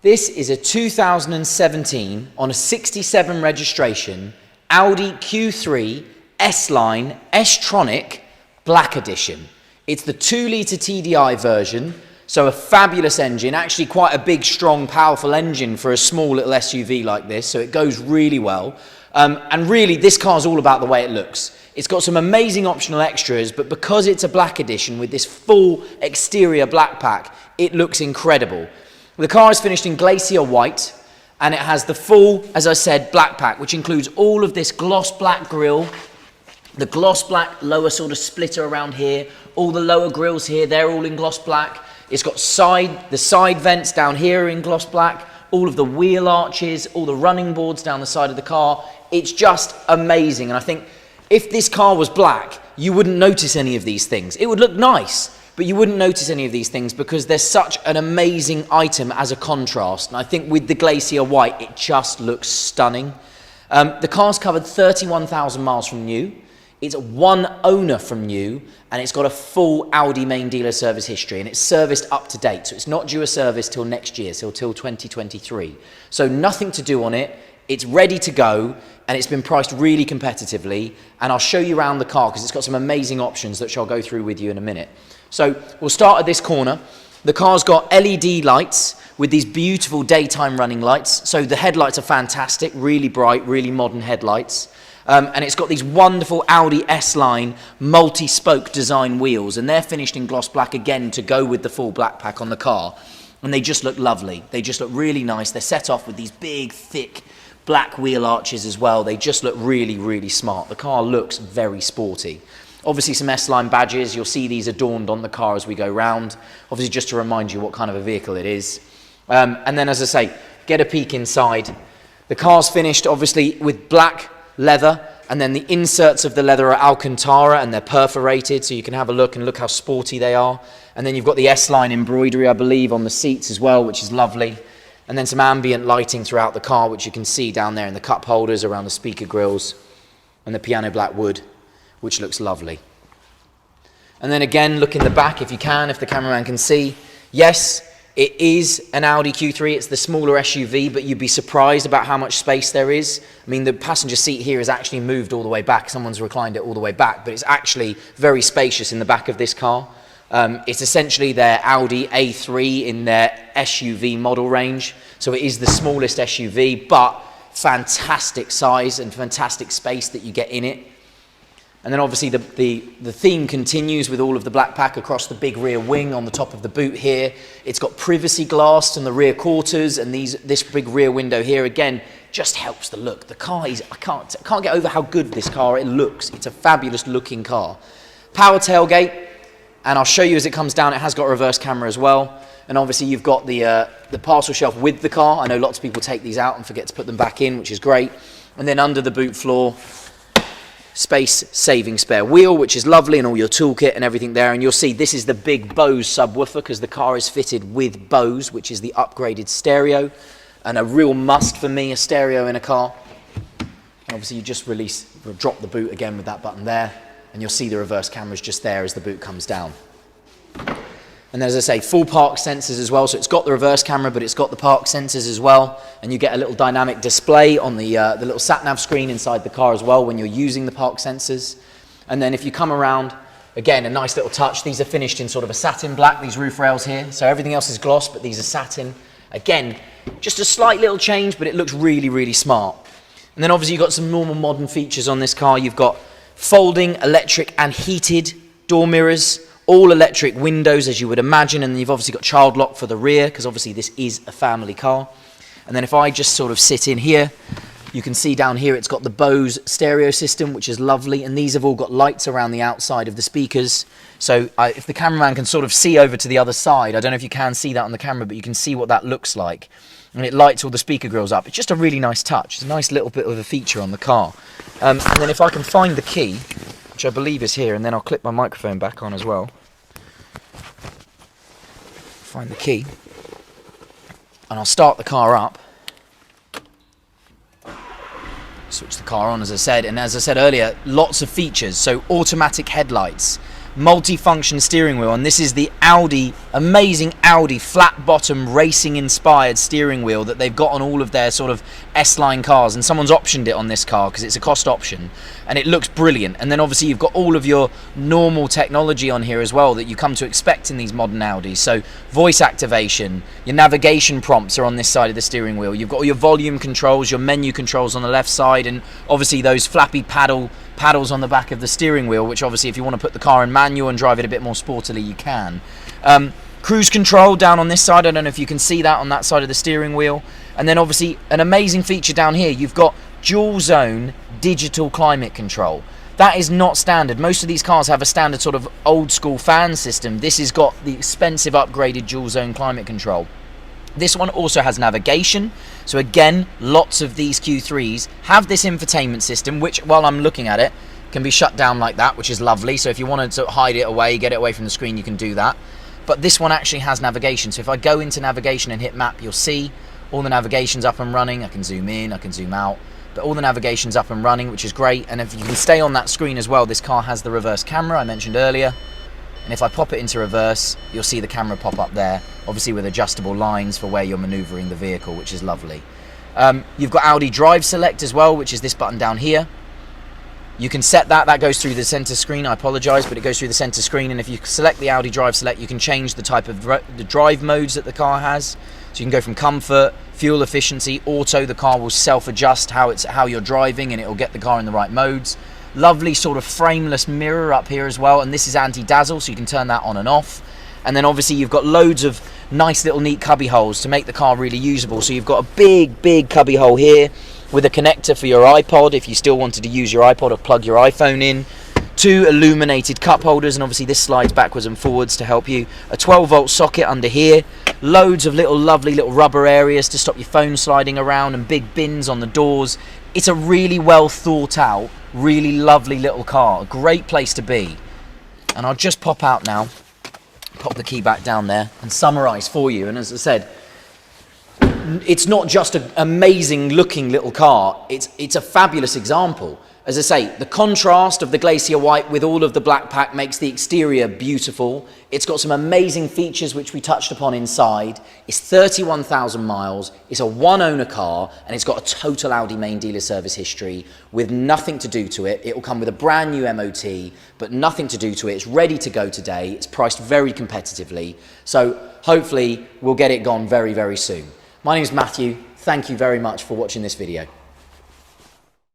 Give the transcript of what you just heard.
This is a 2017 on a 67 registration Audi Q3 S-Line S-Tronic Black Edition. It's the 2-litre TDI version, so a fabulous engine, actually quite a big, strong, powerful engine for a small little SUV like this, so it goes really well. And really, this car's all about the way it looks. It's got some amazing optional extras, but because it's a black edition with this full exterior black pack, it looks incredible. The car is finished in Glacier White, and it has the full, as I said, black pack, which includes all of this gloss black grille, the gloss black lower sort of splitter around here, all the lower grills here, they're all in gloss black. It's got the side vents down here are in gloss black, all of the wheel arches, all the running boards down the side of the car. It's just amazing. And I think if this car was black, you wouldn't notice any of these things. It would look nice, but you wouldn't notice any of these things because they're such an amazing item as a contrast. And I think with the Glacier White, it just looks stunning. The car's covered 31,000 miles from new. It's one owner from new, and it's got a full Audi main dealer service history, and it's serviced up to date. So it's not due a service till next year, so till 2023. So nothing to do on it. It's ready to go, and it's been priced really competitively. And I'll show you around the car because it's got some amazing options that I'll go through with you in a minute. So we'll start at this corner. The car's got LED lights with these beautiful daytime running lights. So the headlights are fantastic, really bright, really modern headlights. And it's got these wonderful Audi S-Line multi-spoke design wheels, and they're finished in gloss black again to go with the full black pack on the car. And they just look lovely. They just look really nice. They're set off with these big, thick black wheel arches as well. They just look really, really smart. The car looks very sporty. Obviously some S-Line badges, you'll see these adorned on the car as we go round, obviously just to remind you what kind of a vehicle it is. And then as I say, get a peek inside. The car's finished obviously with black leather, and then the inserts of the leather are Alcantara and they're perforated, so you can have a look and look how sporty they are. And then you've got the S-Line embroidery, I believe, on the seats as well, which is lovely. And then some ambient lighting throughout the car, which you can see down there in the cup holders around the speaker grills, and the piano black wood, which looks lovely. And then again, look in the back if you can, if the cameraman can see. Yes, it is an Audi Q3, it's the smaller SUV, but you'd be surprised about how much space there is. I mean, the passenger seat here is actually moved all the way back. Someone's reclined it all the way back, but it's actually very spacious in the back of this car. It's essentially their Audi A3 in their SUV model range. So it is the smallest SUV, but fantastic size and fantastic space that you get in it. And then obviously the theme continues with all of the black pack across the big rear wing on the top of the boot here. It's got privacy glass in the rear quarters, and this big rear window here again just helps the look. The car is, I can't get over how good this car it looks. It's a fabulous looking car. Power tailgate, and I'll show you as it comes down. It has got a reverse camera as well. And obviously you've got the parcel shelf with the car. I know lots of people take these out and forget to put them back in, which is great. And then under the boot floor, space-saving spare wheel, which is lovely, and all your toolkit and everything there. And you'll see this is the big BOSE subwoofer because the car is fitted with BOSE, which is the upgraded stereo, and a real must for me, a stereo in a car. And obviously you just drop the boot again with that button there, and you'll see the reverse cameras just there as the boot comes down. And as I say, full park sensors as well. So it's got the reverse camera, but it's got the park sensors as well. And you get a little dynamic display on the little sat-nav screen inside the car as well when you're using the park sensors. And then if you come around, again, a nice little touch. These are finished in sort of a satin black, these roof rails here. So everything else is gloss, but these are satin. Again, just a slight little change, but it looks really, really smart. And then obviously you've got some normal modern features on this car. You've got folding, electric and heated door mirrors, all electric windows as you would imagine, and then you've obviously got child lock for the rear because obviously this is a family car. And then if I just sort of sit in here, you can see down here it's got the BOSE stereo system, which is lovely, and these have all got lights around the outside of the speakers. So if the cameraman can sort of see over to the other side, I don't know if you can see that on the camera, but you can see what that looks like. And it lights all the speaker grills up. It's just a really nice touch. It's a nice little bit of a feature on the car. And then if I can find the key, which I believe is here, and then I'll clip my microphone back on as well. Find the key, and I'll start the car up. Switch the car on, as I said, and as I said earlier, lots of features. So automatic headlights, multi-function steering wheel, and this is the Audi amazing Audi flat bottom racing inspired steering wheel that they've got on all of their sort of S-line cars, and someone's optioned it on this car because it's a cost option, and it looks brilliant. And then obviously you've got all of your normal technology on here as well that you come to expect in these modern Audis. So voice activation, your navigation prompts are on this side of the steering wheel, you've got all your volume controls, your menu controls on the left side, and obviously those flappy paddles on the back of the steering wheel, which obviously if you want to put the car in manual and drive it a bit more sportily, you can. Cruise control down on this side, I don't know if you can see that on that side of the steering wheel. And then obviously an amazing feature down here, you've got dual zone digital climate control. That is not standard. Most of these cars have a standard sort of old school fan system. This has got the expensive upgraded dual zone climate control. This one also has navigation. So again, lots of these Q3s have this infotainment system, which while I'm looking at it, can be shut down like that, which is lovely. So if you wanted to hide it away, get it away from the screen, you can do that. But this one actually has navigation. So if I go into navigation and hit map, you'll see all the navigation's up and running. I can zoom in, I can zoom out, but all the navigation's up and running, which is great. And if you can stay on that screen as well, this car has the reverse camera I mentioned earlier. And if I pop it into reverse, you'll see the camera pop up there, obviously with adjustable lines for where you're maneuvering the vehicle, which is lovely. You've got Audi Drive Select as well, which is this button down here. You can set that goes through the center screen, I apologize, but it goes through the center screen, and if you select the Audi Drive Select, you can change the type of the drive modes that the car has. So you can go from comfort, fuel efficiency, auto. The car will self-adjust how you're driving, and it will get the car in the right modes. Lovely sort of frameless mirror up here as well, and this is anti-dazzle, so you can turn that on and off. And then obviously you've got loads of nice little neat cubby holes to make the car really usable. So you've got a big cubby hole here with a connector for your iPod if you still wanted to use your iPod or plug your iPhone in. 2 illuminated cup holders, and obviously this slides backwards and forwards to help you. A 12-volt socket under here. Loads of lovely little rubber areas to stop your phone sliding around, and big bins on the doors. It's a really well thought out, really lovely little car. A great place to be. And I'll just pop out now, pop the key back down there and summarize for you. And as I said, it's not just an amazing looking little car, it's a fabulous example. As I say, the contrast of the Glacier White with all of the black pack makes the exterior beautiful. It's got some amazing features which we touched upon inside. It's 31,000 miles, it's a one-owner car, and it's got a total Audi main dealer service history with nothing to do to it. It will come with a brand new MOT, but nothing to do to it. It's ready to go today. It's priced very competitively. So hopefully we'll get it gone very, very soon. My name is Matthew. Thank you very much for watching this video.